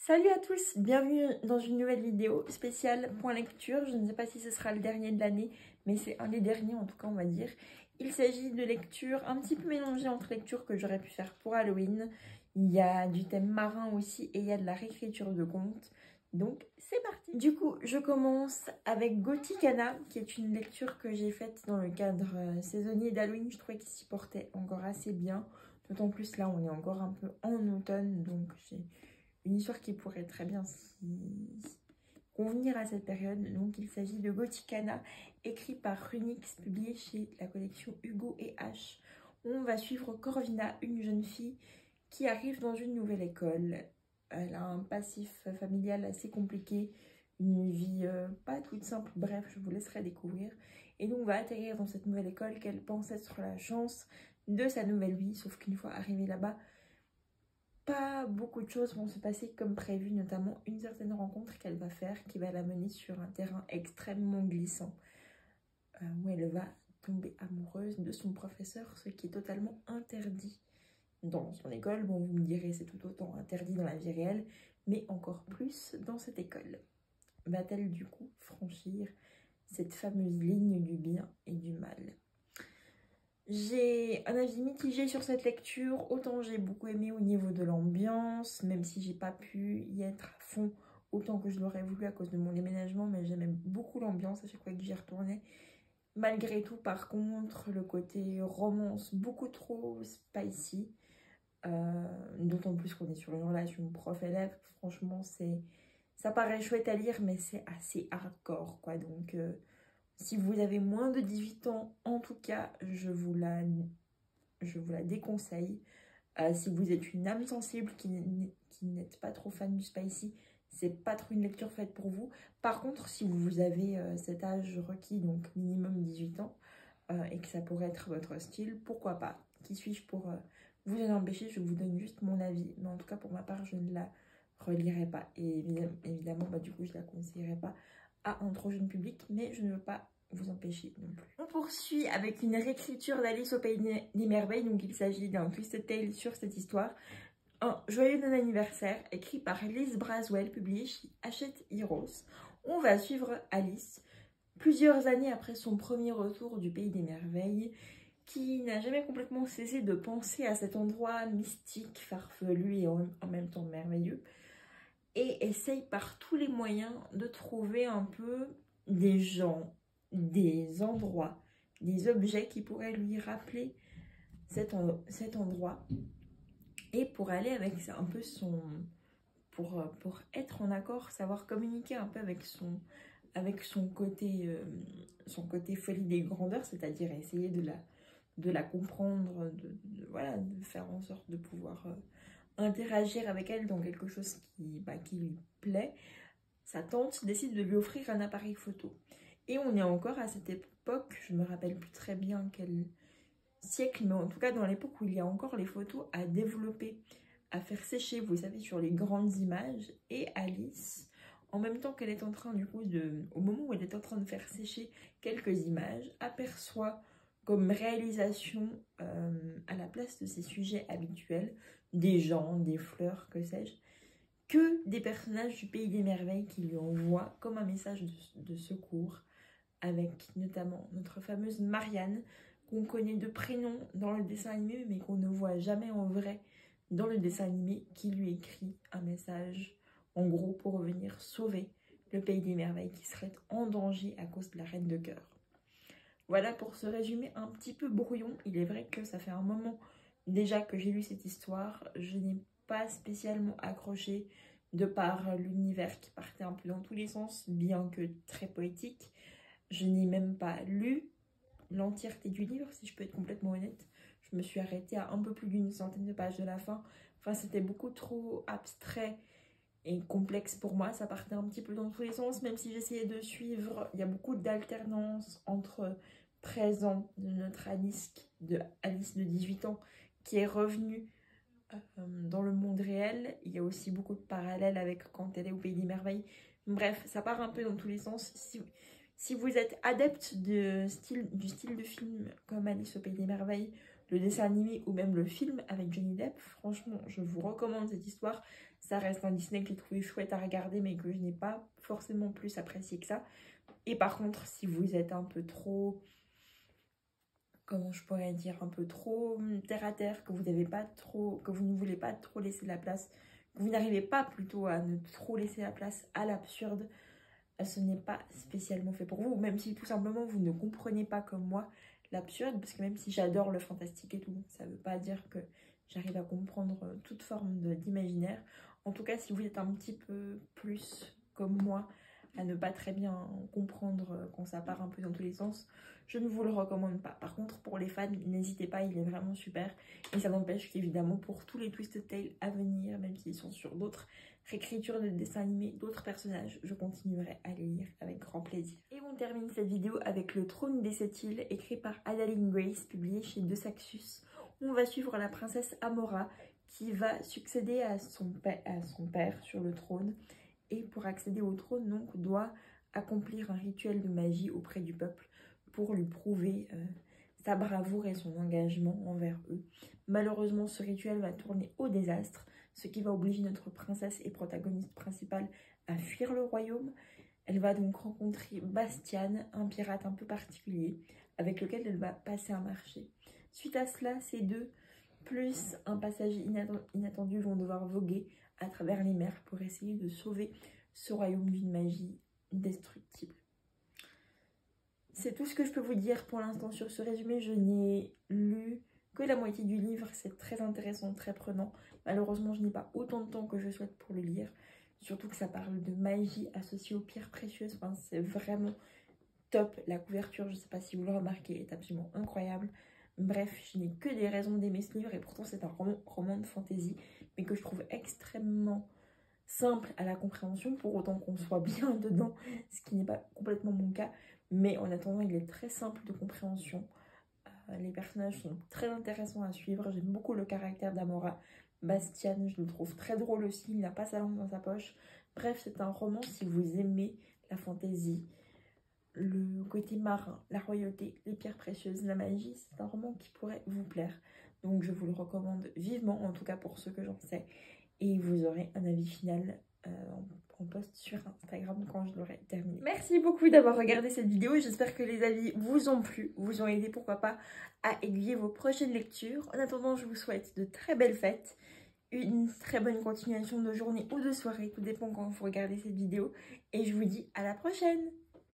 Salut à tous, bienvenue dans une nouvelle vidéo spéciale point lecture. Je ne sais pas si ce sera le dernier de l'année, mais c'est un des derniers en tout cas on va dire. Il s'agit de lectures un petit peu mélangées entre lectures que j'aurais pu faire pour Halloween. Il y a du thème marin aussi et il y a de la réécriture de contes. Donc c'est parti. Du coup je commence avec Gothicana, qui est une lecture que j'ai faite dans le cadre saisonnier d'Halloween. Je trouvais qu'il s'y portait encore assez bien. D'autant plus là on est encore un peu en automne, donc j'ai une histoire qui pourrait très bien convenir à cette période. Donc il s'agit de Gothicana, écrit par Runix, publié chez la collection Hugo et H. On va suivre Corvina, une jeune fille qui arrive dans une nouvelle école. Elle a un passif familial assez compliqué, une vie pas toute simple, bref, je vous laisserai découvrir. Et donc on va atterrir dans cette nouvelle école qu'elle pense être la chance de sa nouvelle vie, sauf qu'une fois arrivée là-bas, pas beaucoup de choses vont se passer comme prévu, notamment une certaine rencontre qu'elle va faire qui va la mener sur un terrain extrêmement glissant où elle va tomber amoureuse de son professeur, ce qui est totalement interdit dans son école. Bon, vous me direz, c'est tout autant interdit dans la vie réelle, mais encore plus dans cette école. Va-t-elle du coup franchir cette fameuse ligne du bien et du mal ? J'ai un avis mitigé sur cette lecture. Autant j'ai beaucoup aimé au niveau de l'ambiance, même si j'ai pas pu y être à fond autant que je l'aurais voulu à cause de mon déménagement, mais j'aimais beaucoup l'ambiance à chaque fois que j'y retournais. Malgré tout, par contre, le côté romance beaucoup trop spicy, d'autant plus qu'on est sur une relation prof-élève. Franchement, ça paraît chouette à lire, mais c'est assez hardcore, quoi. Donc si vous avez moins de 18 ans, en tout cas, je vous la déconseille. Si vous êtes une âme sensible qui n'êtes pas trop fan du spicy, c'est pas trop une lecture faite pour vous. Par contre, si vous avez cet âge requis, donc minimum 18 ans, et que ça pourrait être votre style, pourquoi pas? Qui suis-je pour vous en empêcher? Je vous donne juste mon avis. Mais en tout cas, pour ma part, je ne la relirai pas. Et évidemment, du coup, je la conseillerais pas à un trop jeune public, mais je ne veux pas vous empêcher non plus. On poursuit avec une réécriture d'Alice au Pays des Merveilles. Donc il s'agit d'un twisted tale sur cette histoire. Un joyeux non-anniversaire, écrit par Liz Braswell, publié chez Hachette Heroes. On va suivre Alice plusieurs années après son premier retour du Pays des Merveilles, qui n'a jamais complètement cessé de penser à cet endroit mystique, farfelu et en même temps merveilleux, et essaye par tous les moyens de trouver un peu des gens, des endroits, des objets qui pourraient lui rappeler cet endroit, et pour aller avec un peu son... pour être en accord, savoir communiquer un peu avec son côté folie des grandeurs, c'est-à-dire essayer de la comprendre, voilà, de faire en sorte de pouvoir interagir avec elle dans quelque chose qui lui plaît. Sa tante décide de lui offrir un appareil photo. Et on est encore à cette époque, je me rappelle plus très bien quel siècle, mais en tout cas dans l'époque où il y a encore les photos à développer, à faire sécher, vous savez, sur les grandes images. Et Alice, en même temps qu'elle est en train du coup au moment où elle est en train de faire sécher quelques images, aperçoit comme réalisation à la place de ses sujets habituels, des gens, des fleurs, que sais-je, que des personnages du Pays des Merveilles qui lui envoient comme un message de secours, avec notamment notre fameuse Marianne, qu'on connaît de prénom dans le dessin animé, mais qu'on ne voit jamais en vrai dans le dessin animé, qui lui écrit un message, en gros, pour venir sauver le Pays des Merveilles qui serait en danger à cause de la Reine de Cœur. Voilà pour ce résumé un petit peu brouillon. Il est vrai que ça fait un moment déjà que j'ai lu cette histoire. Je n'ai pas spécialement accroché de par l'univers qui partait un peu dans tous les sens, bien que très poétique. Je n'ai même pas lu l'entièreté du livre, si je peux être complètement honnête. Je me suis arrêtée à un peu plus d'une centaine de pages de la fin. Enfin, c'était beaucoup trop abstrait et complexe pour moi. Ça partait un petit peu dans tous les sens, même si j'essayais de suivre. Il y a beaucoup d'alternance entre présent de notre Alice de 18 ans qui est revenue dans le monde réel. Il y a aussi beaucoup de parallèles avec quand elle est au Pays des Merveilles. Bref, ça part un peu dans tous les sens. Si vous êtes adepte du style de film comme Alice au Pays des Merveilles, le dessin animé ou même le film avec Johnny Depp, franchement, je vous recommande cette histoire. Ça reste un Disney que j'ai trouvé chouette à regarder, mais que je n'ai pas forcément plus apprécié que ça. Et par contre, si vous êtes un peu trop, comment je pourrais dire, un peu trop terre à terre, que vous n'avez pas trop, que vous ne voulez pas trop laisser la place, que vous n'arrivez pas plutôt à ne trop laisser la place à l'absurde, ce n'est pas spécialement fait pour vous. Même si tout simplement vous ne comprenez pas comme moi l'absurde, parce que même si j'adore le fantastique et tout, ça ne veut pas dire que j'arrive à comprendre toute forme d'imaginaire. En tout cas, si vous êtes un petit peu plus comme moi, à ne pas très bien comprendre quand ça part un peu dans tous les sens, je ne vous le recommande pas. Par contre, pour les fans, n'hésitez pas, il est vraiment super. Et ça n'empêche qu'évidemment, pour tous les Twisted Tales à venir, même s'ils sont sur d'autres réécritures de dessins animés, d'autres personnages, je continuerai à les lire avec grand plaisir. Et on termine cette vidéo avec Le Trône des Sept Îles, écrit par Adaline Grace, publié chez De Saxus. On va suivre la princesse Amora qui va succéder à son père sur le trône. Et pour accéder au trône, donc, doit accomplir un rituel de magie auprès du peuple pour lui prouver sa bravoure et son engagement envers eux. Malheureusement, ce rituel va tourner au désastre, ce qui va obliger notre princesse et protagoniste principale à fuir le royaume. Elle va donc rencontrer Bastian, un pirate un peu particulier, avec lequel elle va passer un marché. Suite à cela, ces deux, plus un passager inattendu, vont devoir voguer à travers les mers pour essayer de sauver ce royaume d'une magie indestructible. C'est tout ce que je peux vous dire pour l'instant sur ce résumé. Je n'ai lu que la moitié du livre, c'est très intéressant, très prenant. Malheureusement, je n'ai pas autant de temps que je souhaite pour le lire. Surtout que ça parle de magie associée aux pierres précieuses. Enfin, c'est vraiment top. La couverture, je ne sais pas si vous le remarquez, est absolument incroyable. Bref, je n'ai que des raisons d'aimer ce livre et pourtant c'est un roman de fantasy, mais que je trouve extrêmement simple à la compréhension, pour autant qu'on soit bien dedans, ce qui n'est pas complètement mon cas. Mais en attendant, il est très simple de compréhension. Les personnages sont très intéressants à suivre. J'aime beaucoup le caractère d'Amora. Bastian, je le trouve très drôle aussi. Il n'a pas sa langue dans sa poche. Bref, c'est un roman si vous aimez la fantaisie, le côté marin, la royauté, les pierres précieuses, la magie. C'est un roman qui pourrait vous plaire. Donc je vous le recommande vivement, en tout cas pour ceux que j'en sais. Et vous aurez un avis final en post sur Instagram quand je l'aurai terminé. Merci beaucoup d'avoir regardé cette vidéo. J'espère que les avis vous ont plu, vous ont aidé pourquoi pas à aiguiller vos prochaines lectures. En attendant, je vous souhaite de très belles fêtes, une très bonne continuation de journée ou de soirée, tout dépend quand vous regardez cette vidéo. Et je vous dis à la prochaine!